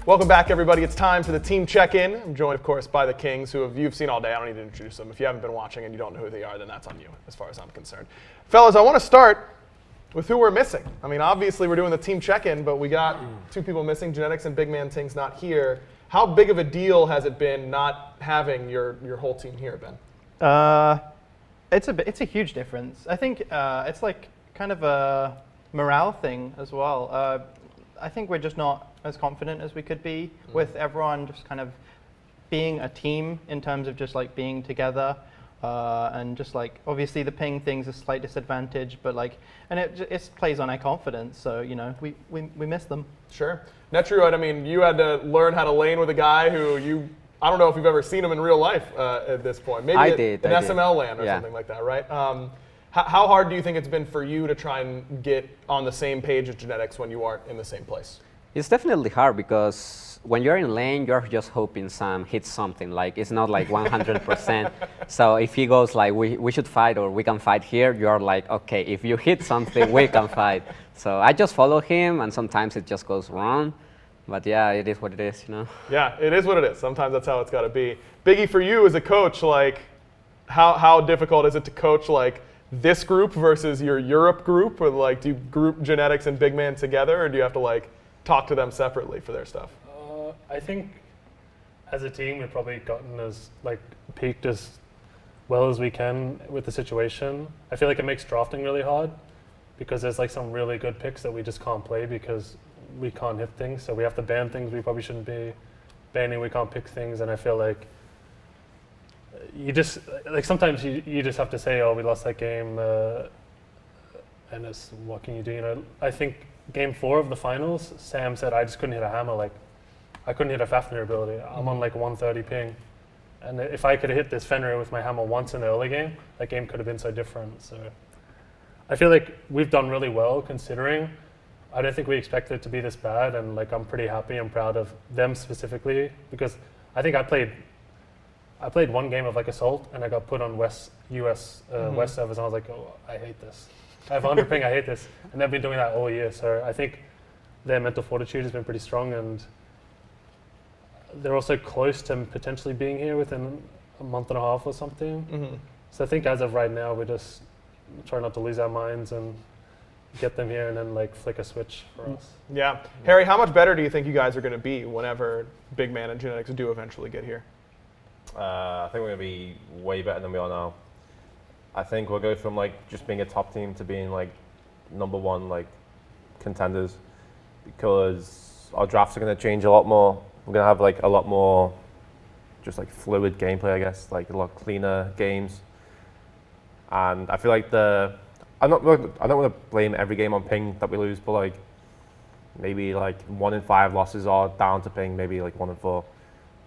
Welcome back, everybody. It's time for the team check-in. I'm joined, of course, by the Kings, who you've seen all day. I don't need to introduce them. If you haven't been watching and you don't know who they are, then that's on you, as far as I'm concerned. Fellas, I want to start with who we're missing. I mean, obviously, we're doing the team check-in, but we got two people missing, Genetics and Big Man Ting's not here. How big of a deal has it been not having your whole team here, Ben? It's a huge difference. I think it's like kind of a morale thing as well. I think we're just not as confident as we could be with everyone just kind of being a team in terms of just like being together and just like obviously the ping thing's a slight disadvantage, but like and it plays on our confidence. So you know we miss them. Sure. Netrioid, I mean, you had to learn how to lane with a guy who I don't know if you've ever seen him in real life at this point. Maybe I did. SML LAN or something like that, right? How hard do you think it's been for you to try and get on the same page as Genetics when you aren't in the same place? It's definitely hard because when you're in lane, you're just hoping Sam hits something. Like it's not like 100%. So if he goes like we should fight or we can fight here, you're like, okay, if you hit something, we can fight. So I just follow him, and sometimes it just goes wrong. But yeah, it is what it is, you know. Yeah, it is what it is. Sometimes that's how it's got to be. Biggy, for you as a coach, like how difficult is it to coach like this group versus your Europe group? Or like do you group Genetics and Big Man together, or do you have to like talk to them separately for their stuff? I think as a team we've probably gotten as like peaked as well as we can with the situation. I feel like it makes drafting really hard because there's like some really good picks that we just can't play because we can't hit things. So we have to ban things we probably shouldn't be banning. We can't pick things, and I feel like you just like sometimes you just have to say, oh, we lost that game, and it's what can you do? You know, I think game 4 of the finals, Sam said I just couldn't hit a hammer. Like I couldn't hit a Fafnir ability. I'm on like 130 ping, and if I could have hit this Fenrir with my hammer once in the early game, that game could have been so different. So I feel like we've done really well considering. I don't think we expected it to be this bad, and like I'm pretty happy and proud of them specifically because I think I played one game of like Assault and I got put on US West servers, and I was like, oh, I hate this. I have 100 ping, I hate this. And they've been doing that all year. So I think their mental fortitude has been pretty strong, and they're also close to potentially being here within a month and a half or something. So I think as of right now, we're just trying not to lose our minds and get them here and then like flick a switch for us. Yeah. Harry, how much better do you think you guys are going to be whenever Big Man and Genetics do eventually get here? I think we're going to be way better than we are now. I think we'll go from like just being a top team to being like #1 like contenders because our drafts are going to change a lot more. We're going to have like a lot more just like fluid gameplay, I guess, like a lot cleaner games. And I feel like I don't want to blame every game on ping that we lose, but like maybe like 1 in 5 losses are down to ping, maybe like 1 in 4.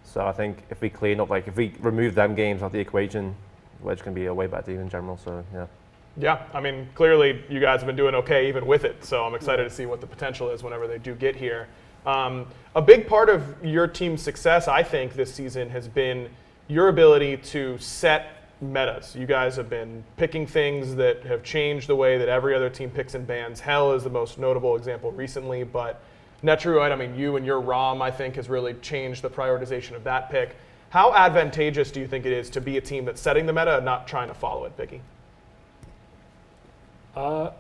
So I think if we clean up, like if we remove them games out of the equation, we're just going to be a way better team in general. So yeah. Yeah, I mean, clearly you guys have been doing okay even with it. So I'm excited to see what the potential is whenever they do get here. A big part of your team's success, I think, this season has been your ability to set metas. You guys have been picking things that have changed the way that every other team picks and bans. Hell is the most notable example recently, but Netrioid, I mean, you and your ROM, I think, has really changed the prioritization of that pick. How advantageous do you think it is to be a team that's setting the meta and not trying to follow it, Biggy? I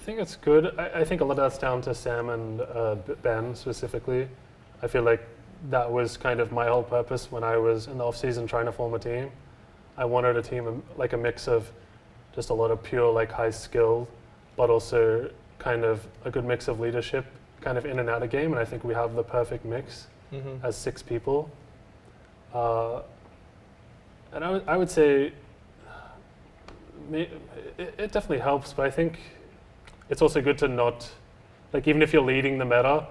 think it's good. I think a lot of that's down to Sam and Ben specifically. I feel like that was kind of my whole purpose when I was in the off-season trying to form a team. I wanted a team like a mix of just a lot of pure like high skill, but also kind of a good mix of leadership kind of in and out of game, and I think we have the perfect mix as 6 people. And I would say it definitely helps, but I think it's also good to not, like even if you're leading the meta,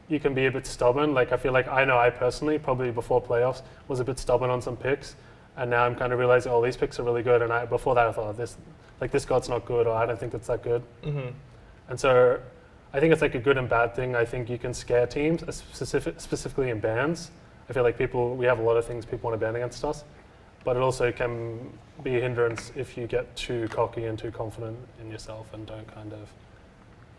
you can be a bit stubborn. Like I feel like I personally, probably before playoffs, was a bit stubborn on some picks, and now I'm kind of realizing, oh, these picks are really good, and before that I thought, this god's not good, or I don't think it's that good. And so I think it's like a good and bad thing. I think you can scare teams, specifically in bans. I feel like we have a lot of things people want to ban against us, but it also can be a hindrance if you get too cocky and too confident in yourself and don't kind of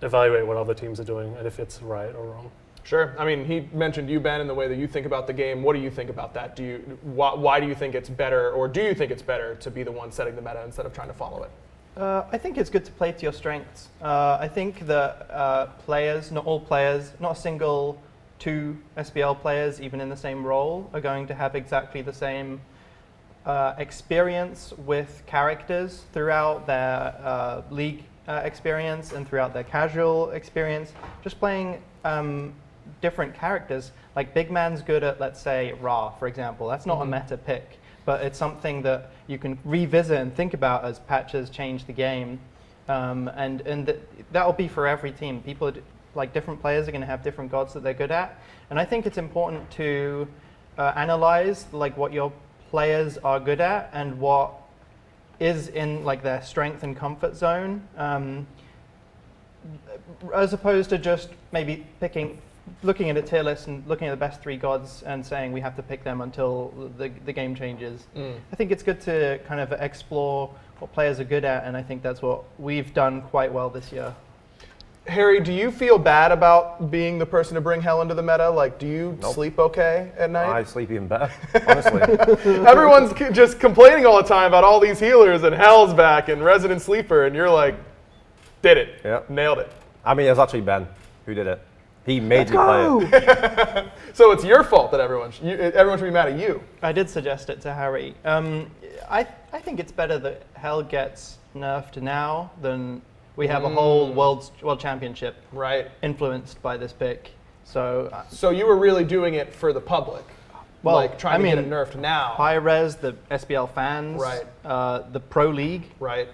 evaluate what other teams are doing and if it's right or wrong. Sure. I mean, he mentioned you, Ben, in the way that you think about the game. What do you think about that? Why do you think it's better, or do you think it's better to be the one setting the meta instead of trying to follow it? I think it's good to play to your strengths. I think that players, not all players, not a single 2 SPL players, even in the same role, are going to have exactly the same experience with characters throughout their league experience and throughout their casual experience. Just playing different characters. Like Big Man's good at, let's say, Ra, for example. That's not a meta pick, but it's something that you can revisit and think about as patches change the game. That'll be for every team. People, like different players, are going to have different gods that they're good at. And I think it's important to analyze like what your players are good at and what is in like their strength and comfort zone, as opposed to just maybe looking at a tier list and looking at the best 3 gods and saying we have to pick them until the game changes. I think it's good to kind of explore what players are good at, and I think that's what we've done quite well this year. Harry, do you feel bad about being the person to bring hell into the meta? Like, do you sleep okay at night? I sleep even better, honestly. Everyone's just complaining all the time about all these healers and Hell's back and Resident Sleeper, and you're like, did it. Yep. Nailed it. I mean, it was actually Ben who did it. He made me play it. So it's your fault that everyone should be mad at you. I did suggest it to Harry. I think it's better that Hell gets nerfed now than we have a whole world championship influenced by this pick. So you were really doing it for the public, well, like trying to get it nerfed now. High res, the SPL fans, the Pro League,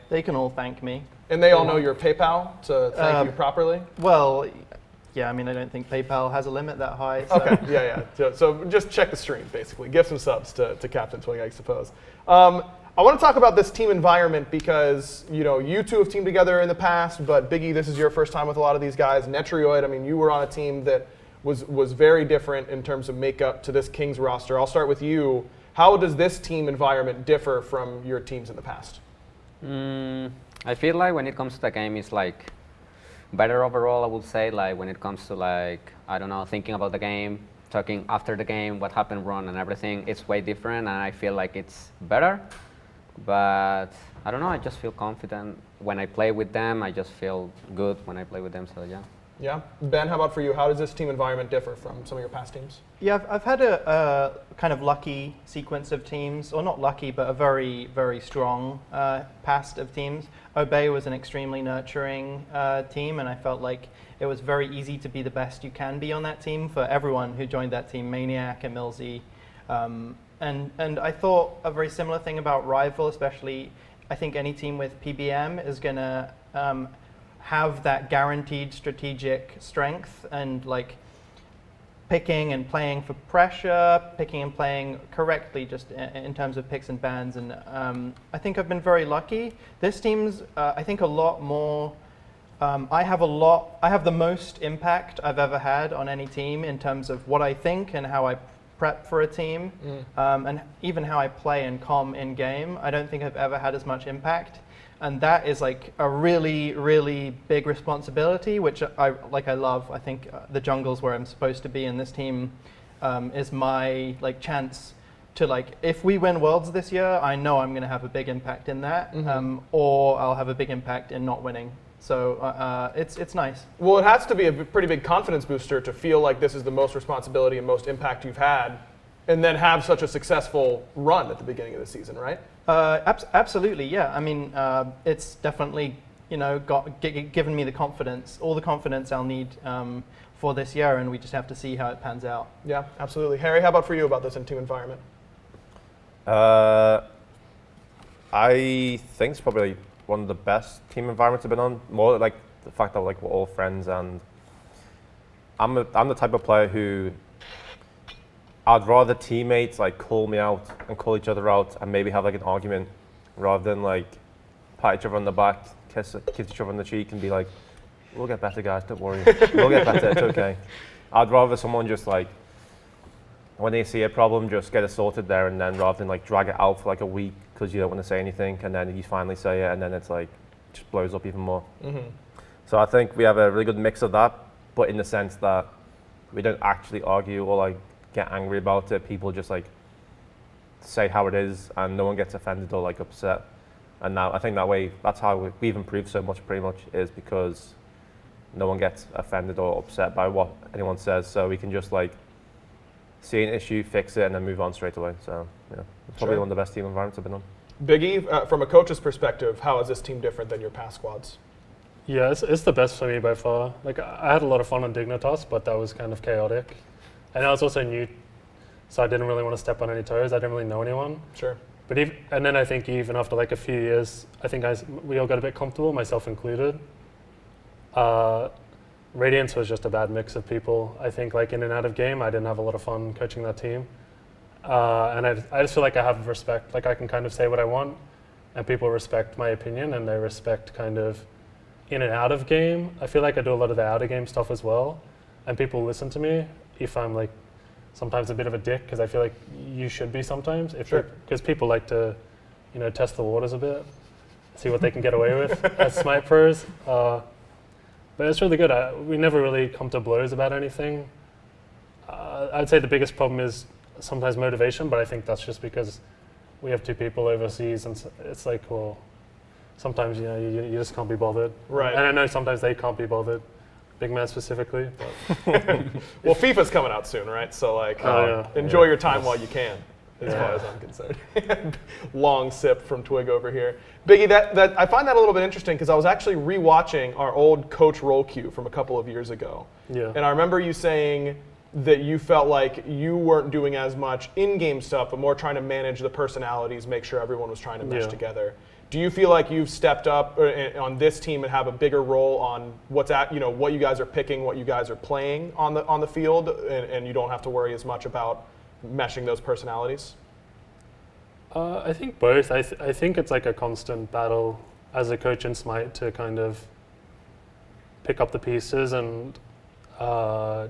they can all thank me. And they all know your PayPal to thank you properly? Well, yeah, I mean, I don't think PayPal has a limit that high. So. Okay, yeah. So just check the stream, basically. Give some subs to CaptainTwig, I suppose. I want to talk about this team environment because, you two have teamed together in the past, but Biggy, this is your first time with a lot of these guys. Netrioid, I mean, you were on a team that was very different in terms of makeup to this Kings roster. I'll start with you. How does this team environment differ from your teams in the past? I feel like when it comes to the game, it's like better overall, I would say, like when it comes to like, I don't know, thinking about the game, talking after the game, what happened wrong and everything, it's way different and I feel like it's better. But I don't know, I just feel confident when I play with them. I just feel good when I play with them, so yeah. Yeah. Ben, how about for you? How does this team environment differ from some of your past teams? Yeah, I've had a kind of lucky sequence of teams, or not lucky, but a very, very strong past of teams. Obey was an extremely nurturing team, and I felt like it was very easy to be the best you can be on that team for everyone who joined that team, Maniac and Millsy. And I thought a very similar thing about Rival, especially I think any team with PBM is going to have that guaranteed strategic strength and like picking and playing for pressure, picking and playing correctly just in terms of picks and bans. And I think I've been very lucky. This team's, I think, a lot more. I have the most impact I've ever had on any team in terms of what I think and how I prep for a team, and even how I play and comm in game. I don't think I've ever had as much impact. And that is like a really, really big responsibility, which I love. I think the jungle's where I'm supposed to be, and this team is my like chance to like. If we win Worlds this year, I know I'm going to have a big impact in that, or I'll have a big impact in not winning. So it's nice. Well, it has to be a pretty big confidence booster to feel like this is the most responsibility and most impact you've had, and then have such a successful run at the beginning of the season, right? Absolutely, yeah. I mean, it's definitely given me the confidence, all the confidence I'll need for this year, and we just have to see how it pans out. Yeah, absolutely. Harry, how about for you about this team environment? I think it's probably one of the best team environments I've been on. More like the fact that like we're all friends, and I'm the type of player who I'd rather teammates like call me out and call each other out and maybe have like an argument rather than like pat each other on the back, kiss each other on the cheek and be like, we'll get better guys, don't worry. We'll get better, it's okay. I'd rather someone just like, when they see a problem, just get it sorted there and then rather than like drag it out for like a week because you don't want to say anything and then you finally say it and then it's like, just blows up even more. So I think we have a really good mix of that, but in the sense that we don't actually argue or like get angry about it. People just like say how it is, and no one gets offended or like upset. And now I think that way, that's how we've improved so much. Pretty much is because no one gets offended or upset by what anyone says. So we can just like see an issue, fix it, and then move on straight away. So yeah, it's probably Sure. one of the best team environments I've been on. Biggy, from a coach's perspective, how is this team different than your past squads? Yeah, it's the best for me by far. Like I had a lot of fun on Dignitas, but that was kind of chaotic, and I was also new, so I didn't really want to step on any toes. I didn't really know anyone. Sure. But and then I think even after like a few years, I think we all got a bit comfortable, myself included. Radiance was just a bad mix of people. I think like in and out of game, I didn't have a lot of fun coaching that team. And I just feel like I have respect. Like I can kind of say what I want, and people respect my opinion, and they respect kind of in and out of game. I feel like I do a lot of the out of game stuff as well, and people listen to me if I'm like sometimes a bit of a dick, because I feel like you should be sometimes. Because people like to, you know, test the waters a bit, see what they can get away with as SMITEPros. But it's really good. We never really come to blows about anything. I'd say the biggest problem is sometimes motivation, but I think that's just because we have 2 people overseas, and it's like, well, sometimes you know you just can't be bothered. Right. And I know sometimes they can't be bothered, big man specifically. But Well, FIFA's coming out soon, right? So like, yeah. enjoy your time while you can, as far as I'm concerned. Long sip from Twig over here. Biggie, that I find that a little bit interesting because I was actually rewatching our old coach roll cue from a couple of years ago. Yeah. And I remember you saying that you felt like you weren't doing as much in-game stuff, but more trying to manage the personalities, make sure everyone was trying to mesh together. Do you feel like you've stepped up on this team and have a bigger role on what you guys are picking, what you guys are playing on the field, and you don't have to worry as much about meshing those personalities? I think both. I think it's like a constant battle as a coach in Smite to kind of pick up the pieces and I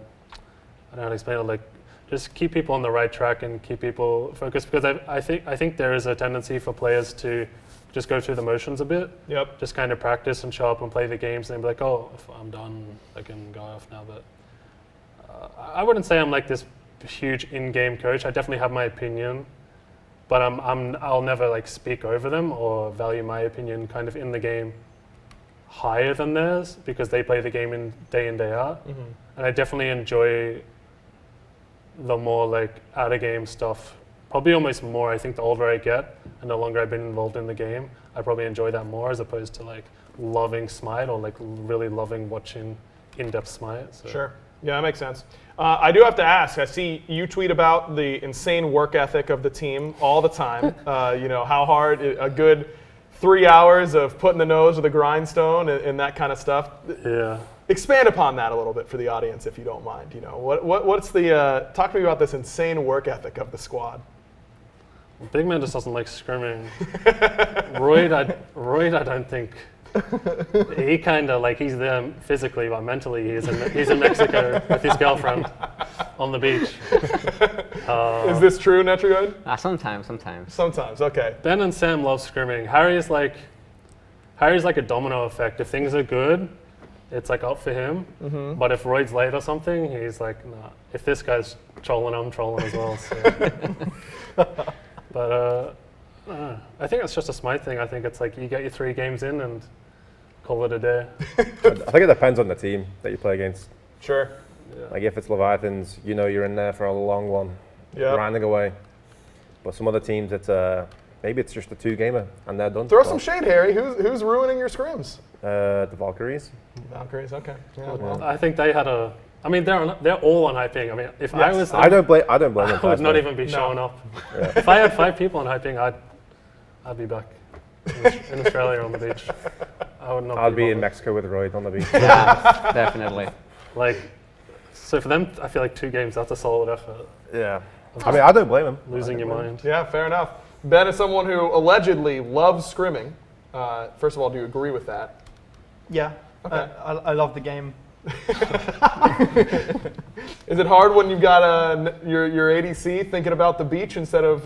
don't know how to explain it, like just keep people on the right track and keep people focused, because I think there is a tendency for players to just go through the motions a bit. Yep. Just kind of practice and show up and play the games and then be like, oh, if I'm done, I can go off now. But I wouldn't say I'm like this huge in-game coach. I definitely have my opinion, but I'll never like speak over them or value my opinion kind of in the game higher than theirs, because they play the game in day out. Mm-hmm. And I definitely enjoy the more like out of game stuff, probably almost more. I think the older I get and the longer I've been involved in the game, I probably enjoy that more as opposed to like loving Smite or like really loving watching in-depth Smite. So. Sure. Yeah, that makes sense. I do have to ask, I see you tweet about the insane work ethic of the team all the time. How hard, a good 3 hours of putting the nose with a grindstone and that kind of stuff. Yeah. Expand upon that a little bit for the audience, if you don't mind. What's the talk to me about this insane work ethic of the squad? Big man just doesn't like scrimming. Royd, I don't think he kind of like he's there physically, but mentally he's in Mexico with his girlfriend on the beach. Is this true, Netrioid? Sometimes. Sometimes. Okay. Ben and Sam love scrimming. Harry's like a domino effect. If things are good, it's like up for him. Mm-hmm. But if Royd's late or something, he's like, nah. If this guy's trolling, I'm trolling as well. So. But I think it's just a Smite thing. I think it's like you get your 3 games in and call it a day. I think it depends on the team that you play against. Sure. Yeah. Like if it's Leviathans, you're in there for a long one, grinding away. But some other teams, it's maybe it's just a 2-gamer and they're done. Throw some shade, Harry. Who's ruining your scrims? The Valkyries. Valkyries. Okay. Yeah. Well, I think they had a. I mean, they're all on hyping. I mean, if Yes. I was, I don't blame them. I would not personally. even be showing up. Yeah. If I had 5 people on hyping, I'd be back in Australia on the beach. I would not. I'd be in bothered. Mexico with Royd on the beach. Yeah, definitely. Like, so for them, I feel like 2 games, that's a solid effort. Yeah. I mean, I don't blame him. Losing your mind. yeah. Fair enough. Ben is someone who allegedly loves scrimming. First of all, do you agree with that? Yeah, Okay. I love the game. Is it hard when you've got your ADC thinking about the beach instead of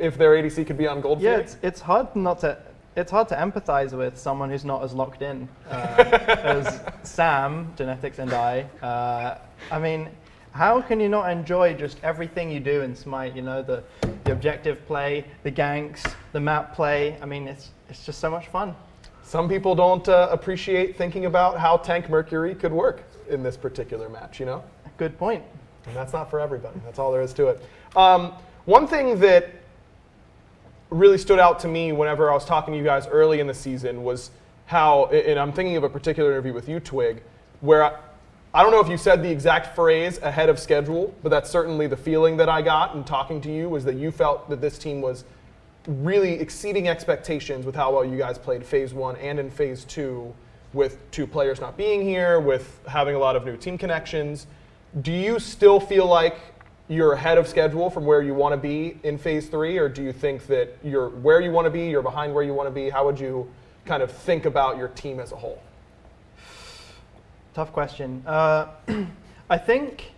if their ADC could be on Gold Yeah, Phoenix? it's hard to empathize with someone who's not as locked in as Sam, Genetics, and I. I mean, how can you not enjoy just everything you do in Smite? You know, the objective play, the ganks, the map play. I mean, it's just so much fun. Some people don't appreciate thinking about how Tank Mercury could work in this particular match, you know? Good point. And that's not for everybody. That's all there is to it. One thing that really stood out to me whenever I was talking to you guys early in the season was how, and I'm thinking of a particular interview with you, Twig, where I don't know if you said the exact phrase ahead of schedule, but that's certainly the feeling that I got in talking to you, was that you felt that this team was really exceeding expectations with how well you guys played Phase 1 and in Phase 2, with 2 players not being here, with having a lot of new team connections. Do you still feel like you're ahead of schedule from where you want to be in Phase 3, or do you think that you're where you want to be, you're behind where you want to be? How would you kind of think about your team as a whole? Tough question. I think,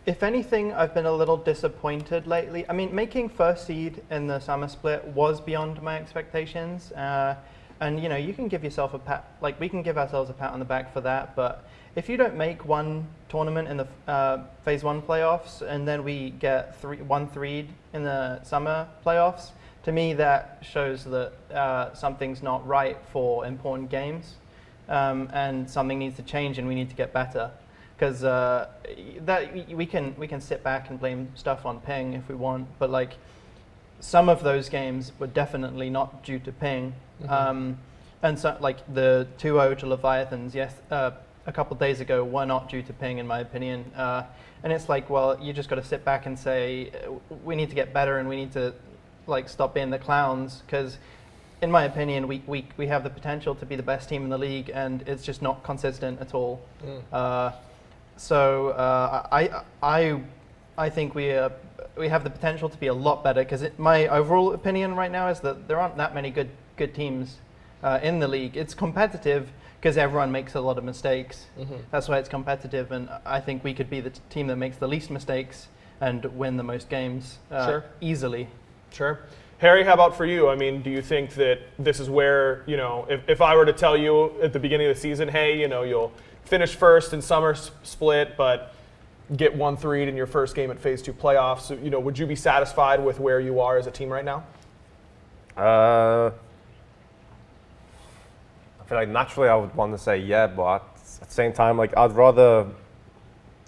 if anything, I've been a little disappointed lately. I mean, making first seed in the summer split was beyond my expectations. And, you know, you can give yourself a pat, like we can give ourselves a pat on the back for that, but if you don't make one tournament in the Phase 1 playoffs and then we get 1-3'd in the summer playoffs, to me that shows that something's not right for important games, and something needs to change and we need to get better. Because that we can sit back and blame stuff on ping if we want, but like some of those games were definitely not due to ping. Mm-hmm. And so like the 2-0 to Leviathans, yes, a couple days ago were not due to ping in my opinion. And it's like, well, you just got to sit back and say we need to get better and we need to like stop being the clowns, because in my opinion we have the potential to be the best team in the league and it's just not consistent at all. So I think we have the potential to be a lot better, because my overall opinion right now is that there aren't that many good teams in the league. It's competitive because everyone makes a lot of mistakes. Mm-hmm. That's why it's competitive, and I think we could be the team that makes the least mistakes and win the most games easily. Sure. Harry, how about for you? I mean, do you think that this is where, you know, if I were to tell you at the beginning of the season, hey, you know, you'll finish first in summer split, but get 1-3'd in your first game at Phase 2 playoffs, you know, would you be satisfied with where you are as a team right now? I feel like naturally I would want to say yeah, but at the same time, like I'd rather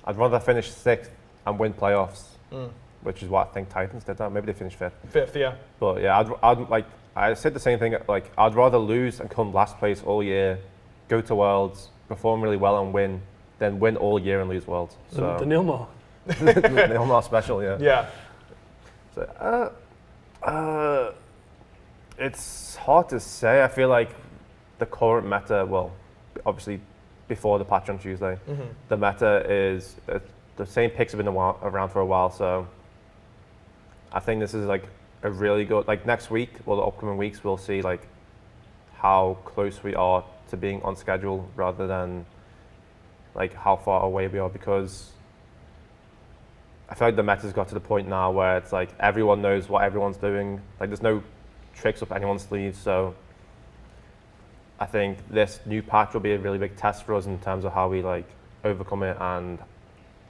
finish 6th and win playoffs, which is what I think Titans did. Maybe they finished 5th. 5th, yeah. But yeah, I said the same thing. Like I'd rather lose and come last place all year, go to Worlds, perform really well and win, than win all year and lose Worlds. So the Nilmar. the Nilmar special, yeah. Yeah. So it's hard to say. I feel like the current meta, well, obviously before the patch on Tuesday, the meta is the same picks have been around for a while. So I think this is like a really good, like next week or the upcoming weeks, we'll see like how close we are to being on schedule rather than like how far away we are, because I feel like the meta's got to the point now where it's like everyone knows what everyone's doing. Like there's no tricks up anyone's sleeves. So I think this new patch will be a really big test for us in terms of how we like overcome it, and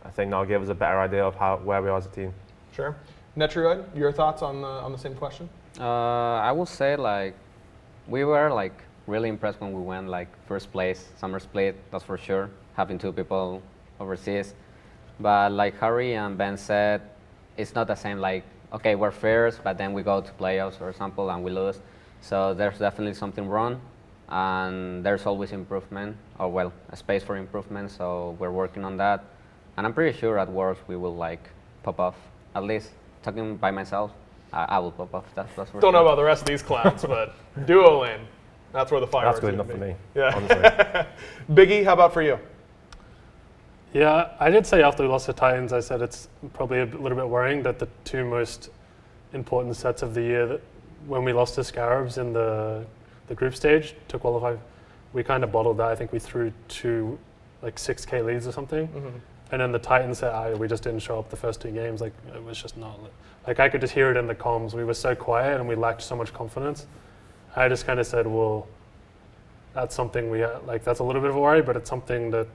I think that'll give us a better idea of where we are as a team. Sure. Netrioid, your thoughts on the same question? I will say like we were like really impressed when we went like first place summer split. That's for sure. Having 2 people overseas, but like Harry and Ben said, it's not the same. Like okay, we're first, but then we go to playoffs, for example, and we lose. So there's definitely something wrong, and there's always improvement, or well, a space for improvement. So we're working on that, and I'm pretty sure at Worlds we will like pop off. At least talking by myself, I will pop off. That's for Don't sure. know about the rest of these clowns, but duo lane, that's where the fireworks. That's good enough be. for me. Yeah. Honestly. Biggy, how about for you? Yeah, I did say after we lost to Titans, I said it's probably a little bit worrying that the 2 most important sets of the year, that when we lost to Scarabs in the group stage to qualify, we kind of bottled that. I think we threw 2 like 6K leads or something. And then the Titans said, we just didn't show up the first 2 games. Like it was just not, like I could just hear it in the comms. We were so quiet and we lacked so much confidence. I just kind of said, well, that's something that's a little bit of a worry, but it's something that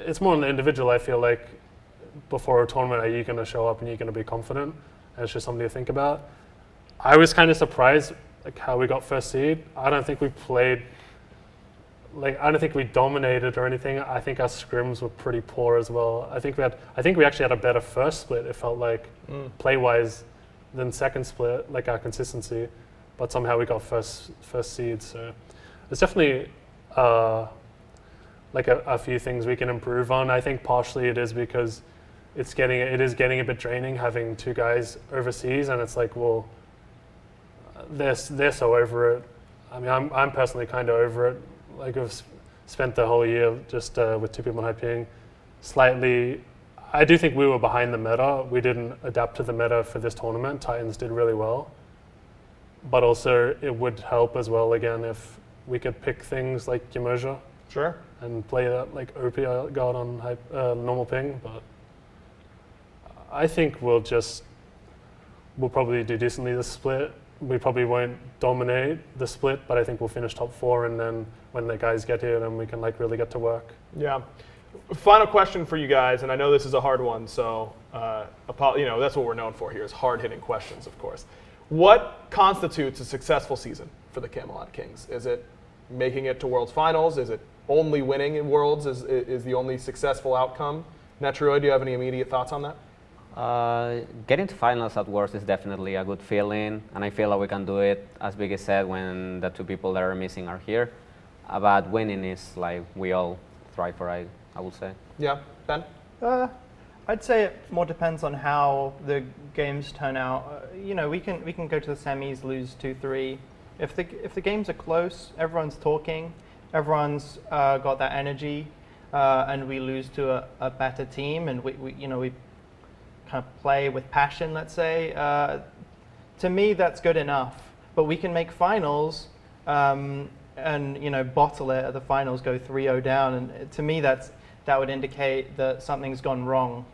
it's more on the individual. I feel like before a tournament, are you going to show up and you're going to be confident? And it's just something to think about. I was kind of surprised like how we got first seed. I don't think we played. Like I don't think we dominated or anything. I think our scrims were pretty poor as well. I think we actually had a better first split. It felt like play-wise than second split, like our consistency. But somehow we got first seed. So there's definitely like a few things we can improve on. I think partially it is because it is getting a bit draining having two guys overseas, and it's like, well, they're so over it. I mean, I'm personally kind of over it. Like I've spent the whole year just with two people on high ping. Slightly, I do think we were behind the meta. We didn't adapt to the meta for this tournament. Titans did really well. But also it would help as well, again, if we could pick things like Yamoja. Sure. And play that like OP guard on normal ping. But I think we'll probably do decently this split. We probably won't dominate the split, but I think we'll finish top 4, and then when the guys get here, then we can like really get to work. Yeah. Final question for you guys, and I know this is a hard one, so that's what we're known for here is hard-hitting questions, of course. What constitutes a successful season for the Camelot Kings? Is it making it to Worlds Finals? Is it only winning in Worlds is the only successful outcome? Netrioid, do you have any immediate thoughts on that? Getting to finals at Worlds is definitely a good feeling, and I feel like we can do it, as Biggy said, when the two people that are missing are here. But winning is like we all thrive for, I would say. Yeah, Ben? I'd say it more depends on how the games turn out. We can go to the semis, lose 2-3. If the games are close, everyone's talking, everyone's got that energy, and we lose to a better team, and we kind of play with passion, let's say. To me, that's good enough. But we can make finals and bottle it at the finals, go 3-0 down, and to me that would indicate that something's gone wrong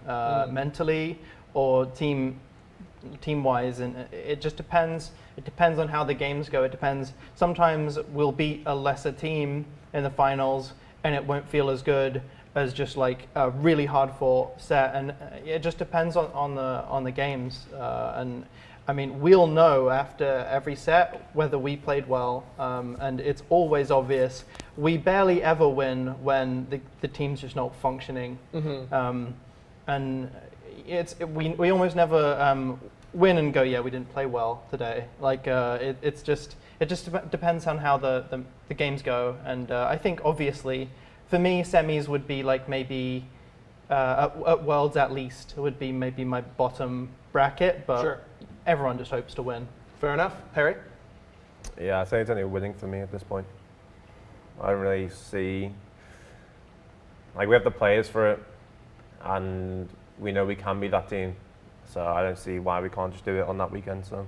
mentally or team-wise, and it just depends. It depends on how the games go. It depends. Sometimes we'll beat a lesser team in the finals, and it won't feel as good as just like a really hard-fought set, and it just depends on the games. And I mean, we'll know after every set whether we played well, and it's always obvious. We barely ever win when the team's just not functioning, and we almost never win and go, yeah, we didn't play well today. Like it just depends on how the games go, and I think obviously. For me, semis would be like maybe at Worlds at least would be maybe my bottom bracket, but sure. Everyone just hopes to win. Fair enough. Harry? Yeah, I say it's only winning for me at this point. I don't really see, like we have the players for it, and we know we can be that team, so I don't see why we can't just do it on that weekend, so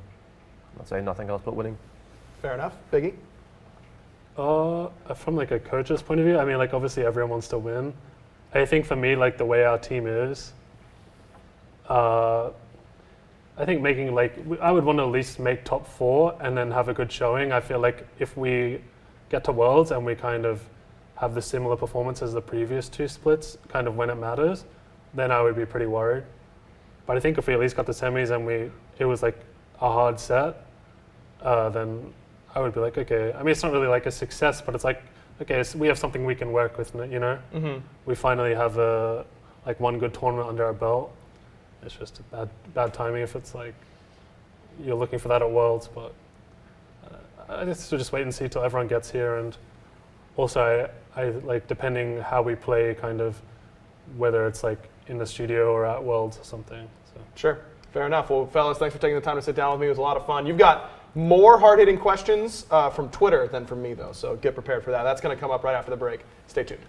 I'd say nothing else but winning. Fair enough. Biggy? From like a coach's point of view, I mean, like obviously everyone wants to win. I think for me, like the way our team is, I think making I would want to at least make top 4 and then have a good showing. I feel like if we get to Worlds and we kind of have the similar performance as the previous 2 splits, kind of when it matters, then I would be pretty worried. But I think if we at least got the semis and it was like a hard set, then I would be like, okay. I mean, it's not really like a success, but it's like, okay, so we have something we can work with, We finally have one good tournament under our belt. It's just a bad timing if it's like you're looking for that at Worlds, but I guess we'll just wait and see till everyone gets here, and also I like depending how we play, kind of whether it's like in the studio or at Worlds or something. So. Sure. Fair enough. Well, fellas, thanks for taking the time to sit down with me. It was a lot of fun. You've got more hard-hitting questions from Twitter than from me, though, so get prepared for that. That's going to come up right after the break. Stay tuned.